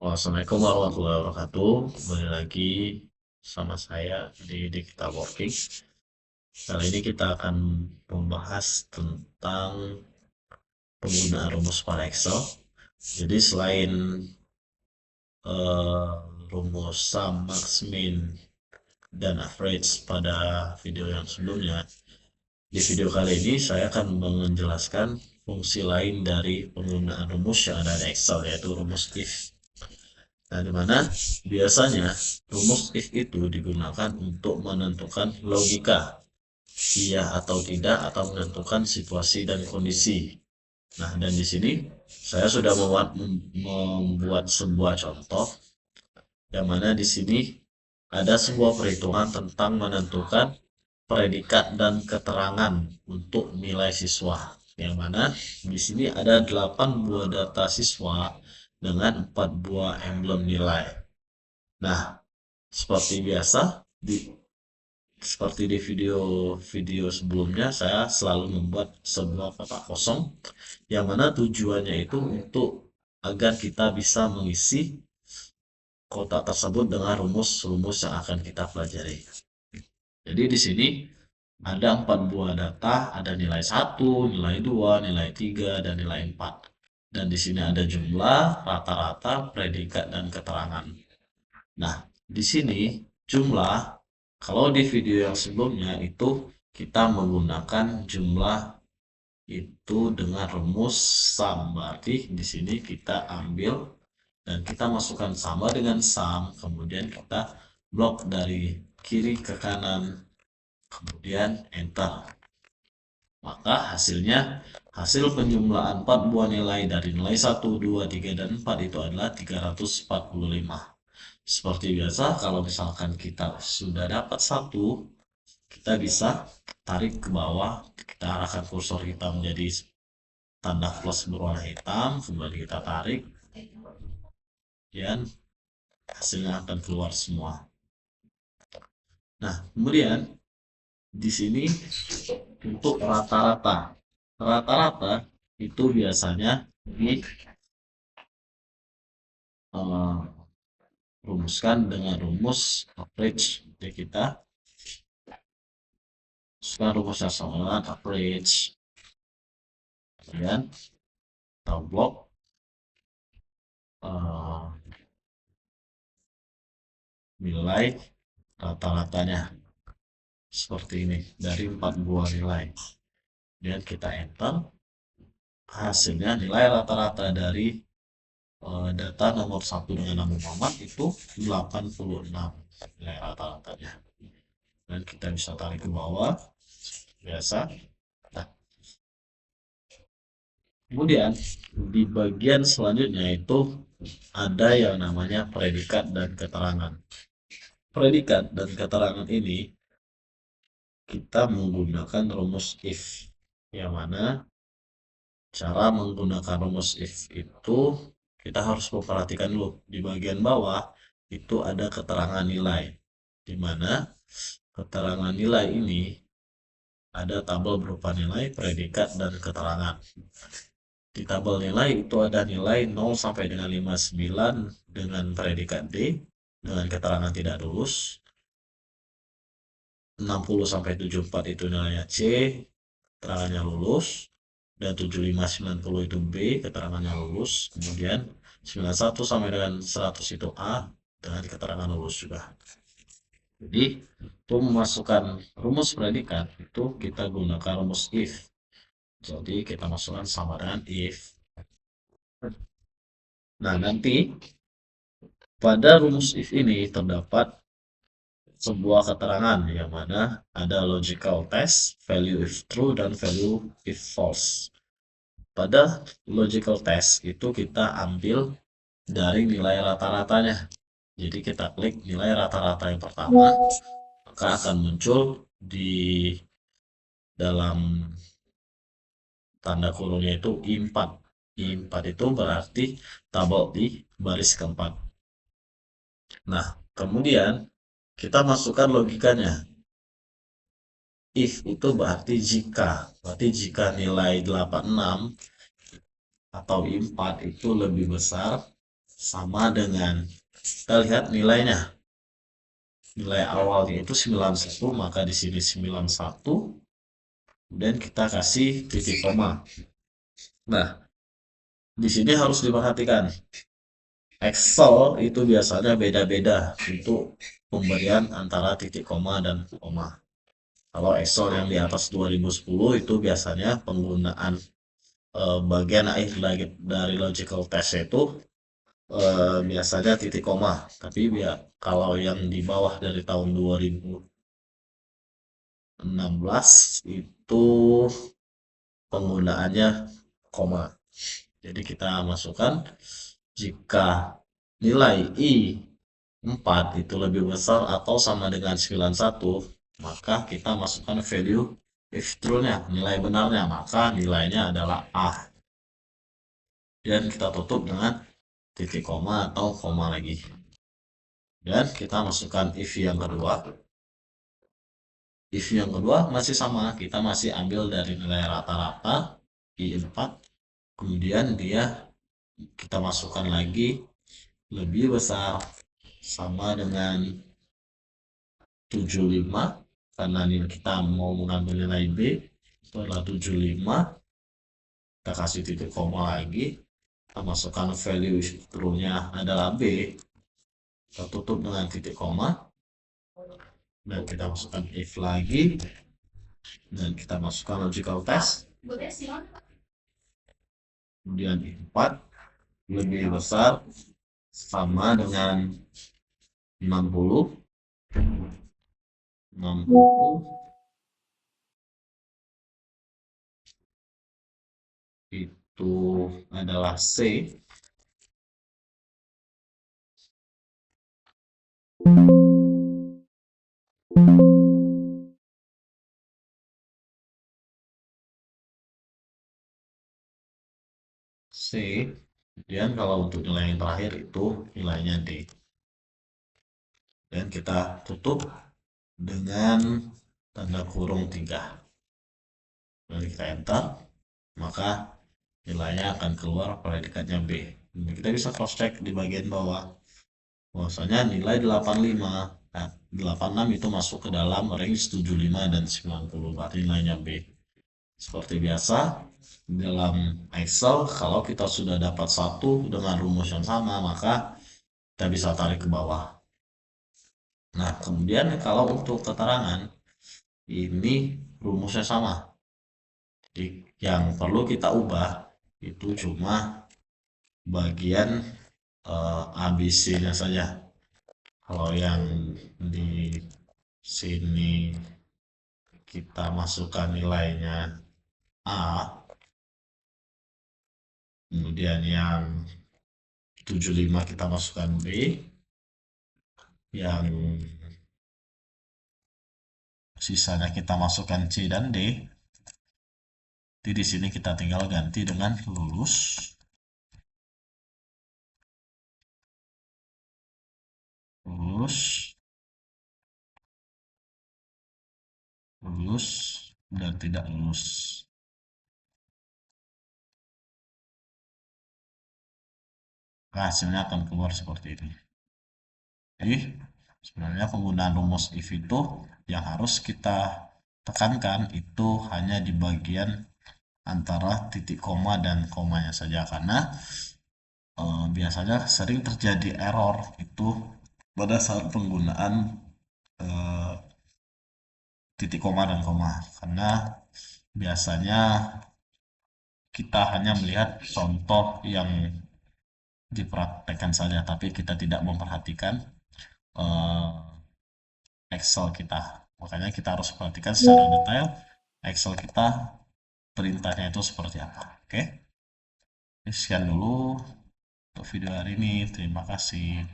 Assalamualaikum warahmatullahi wabarakatuh. Kembali lagi sama saya di Dikta Working. Kali ini kita akan membahas tentang penggunaan rumus pada Excel. Jadi selain eh, rumus sum, max, min, dan average pada video yang sebelumnya, di video kali ini saya akan menjelaskan fungsi lain dari penggunaan rumus yang ada di Excel, yaitu rumus if. Nah, di mana biasanya rumus if itu digunakan untuk menentukan logika, iya atau tidak, atau menentukan situasi dan kondisi. Nah, dan di sini saya sudah membuat sebuah contoh, yang mana di sini ada sebuah perhitungan tentang menentukan predikat dan keterangan untuk nilai siswa. Yang mana di sini ada 8 buah data siswa dengan 4 buah emblem nilai. Nah, seperti biasa, seperti di video sebelumnya, saya selalu membuat sebuah kotak kosong, yang mana tujuannya itu untuk agar kita bisa mengisi kotak tersebut dengan rumus-rumus yang akan kita pelajari. Jadi di sini ada 4 buah data, ada nilai 1, nilai 2, nilai 3, dan nilai 4. Dan di sini ada jumlah, rata-rata, predikat, dan keterangan. Nah, di sini jumlah, kalau di video yang sebelumnya itu kita menggunakan jumlah itu dengan rumus sum. Berarti di sini kita ambil dan kita masukkan sama dengan sum, kemudian kita blok dari kiri ke kanan, kemudian enter. Maka hasil penjumlahan 4 buah nilai dari nilai 1, 2, 3, dan 4 itu adalah 345. Seperti biasa, kalau misalkan kita sudah dapat satu, kita bisa tarik ke bawah, kita arahkan kursor kita menjadi tanda plus berwarna hitam, kemudian kita tarik, dan hasilnya akan keluar semua. Nah, kemudian di sini untuk rata-rata, rata-rata itu biasanya dirumuskan dengan rumus average. Jadi kita rumuskan rumusnya sama dengan average, kemudian kita blok nilai rata-ratanya seperti ini dari 4 buah nilai, dan kita enter. Hasilnya nilai rata-rata dari data nomor 1 dengan nama Muhammad itu 86 nilai rata-ratanya, dan kita bisa tarik ke bawah biasa. Nah, kemudian di bagian selanjutnya itu ada yang namanya predikat dan keterangan. Predikat dan keterangan ini kita menggunakan rumus if, yang mana cara menggunakan rumus if itu kita harus memperhatikan dulu di bagian bawah itu ada keterangan nilai, di mana keterangan nilai ini ada tabel berupa nilai, predikat, dan keterangan. Di tabel nilai itu ada nilai 0 sampai dengan 59 dengan predikat D dengan keterangan tidak lulus. 60 sampai 74 itu nilainya C, keterangannya lulus. Dan 75 90 itu B, keterangannya lulus. Kemudian 91 sampai dengan 100 itu A dengan keterangan lulus juga. Jadi untuk memasukkan rumus predikat itu kita gunakan rumus if. Jadi kita masukkan sama dengan if. Nah, nanti pada rumus if ini terdapat sebuah keterangan yang mana ada logical test, value if true, dan value if false. Pada logical test itu kita ambil dari nilai rata-ratanya. Jadi kita klik nilai rata-rata yang pertama, maka akan muncul di dalam tanda kurungnya itu I4. I4 itu berarti tabel di baris keempat. Nah, kemudian kita masukkan logikanya. If itu berarti jika nilai 86 atau I4 itu lebih besar sama dengan, kita lihat nilainya, nilai awalnya itu 91, maka di sini 91, dan kita kasih titik koma. Nah, di sini harus diperhatikan, Excel itu biasanya beda-beda untuk pemberian antara titik koma dan koma. Kalau Excel yang di atas 2010 itu biasanya penggunaan bagian akhir dari logical test itu biasanya titik koma. Tapi kalau yang di bawah dari tahun 2016 itu penggunaannya koma. Jadi kita masukkan, jika nilai I4 itu lebih besar atau sama dengan 91, maka kita masukkan value if true-nya, nilai benarnya, maka nilainya adalah A. Dan kita tutup dengan titik koma atau koma lagi. Dan kita masukkan if yang kedua. If yang kedua masih sama, kita masih ambil dari nilai rata-rata I4, kemudian kita masukkan lagi lebih besar sama dengan 75, karena ini kita mau mengambil nilai B itu adalah 75. Kita kasih titik koma lagi, kita masukkan value true-nya adalah B, kita tutup dengan titik koma, dan kita masukkan if lagi, dan kita masukkan logical test. Kemudian 4 lebih besar sama dengan 60 itu adalah C. Kemudian kalau untuk nilai yang terakhir itu nilainya D. Dan kita tutup dengan tanda kurung 3. Lalu kita enter, maka nilainya akan keluar predikatnya B. Jadi kita bisa cross check di bagian bawah, bahwasanya nilai 85, nah 86 itu masuk ke dalam range 75 dan 90, berarti nilainya B. Seperti biasa dalam Excel, kalau kita sudah dapat satu dengan rumus yang sama, maka kita bisa tarik ke bawah. Nah, kemudian kalau untuk keterangan, ini rumusnya sama. Jadi yang perlu kita ubah itu cuma bagian ABC-nya saja. Kalau yang di sini kita masukkan nilainya A, kemudian yang 75 kita masukkan B, yang sisanya kita masukkan C dan D. Jadi di sini kita tinggal ganti dengan lulus, dan tidak lulus. Nah, hasilnya akan keluar seperti ini. Jadi sebenarnya penggunaan rumus if itu yang harus kita tekankan itu hanya di bagian antara titik koma dan komanya saja, karena biasanya sering terjadi error itu pada saat penggunaan titik koma dan koma, karena biasanya kita hanya melihat contoh yang dipraktekkan saja, tapi kita tidak memperhatikan Excel kita. Makanya kita harus perhatikan secara detail Excel kita, perintahnya itu seperti apa. Oke, sekian dulu untuk video hari ini. Terima kasih.